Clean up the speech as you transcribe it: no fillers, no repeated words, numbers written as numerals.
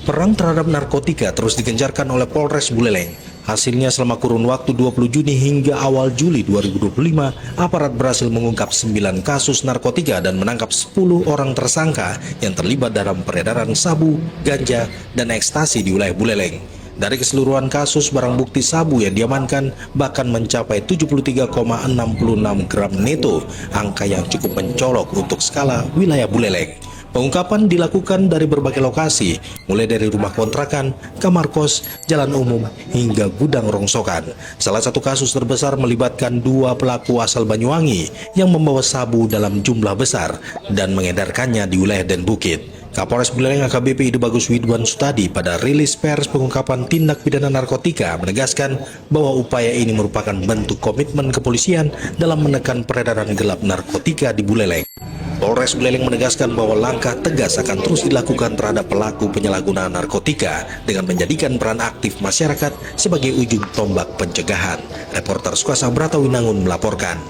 Perang terhadap narkotika terus digencarkan oleh Polres Buleleng. Hasilnya selama kurun waktu 20 Juni hingga awal Juli 2025, aparat berhasil mengungkap 9 kasus narkotika dan menangkap 10 orang tersangka yang terlibat dalam peredaran sabu, ganja, dan ekstasi di wilayah Buleleng. Dari keseluruhan kasus, barang bukti sabu yang diamankan bahkan mencapai 73,66 gram neto, angka yang cukup mencolok untuk skala wilayah Buleleng. Pengungkapan dilakukan dari berbagai lokasi, mulai dari rumah kontrakan, kamar kos, jalan umum, hingga gudang rongsokan. Salah satu kasus terbesar melibatkan 2 pelaku asal Banyuwangi yang membawa sabu dalam jumlah besar dan mengedarkannya di wilayah Den Bukit. Kapolres Buleleng AKBP Ide Bagus Widwan Sutadi pada rilis pers pengungkapan tindak pidana narkotika menegaskan bahwa upaya ini merupakan bentuk komitmen kepolisian dalam menekan peredaran gelap narkotika di Buleleng. Polres Buleleng menegaskan bahwa langkah tegas akan terus dilakukan terhadap pelaku penyalahgunaan narkotika dengan menjadikan peran aktif masyarakat sebagai ujung tombak pencegahan. Reporter Suasa Brata Winangun melaporkan.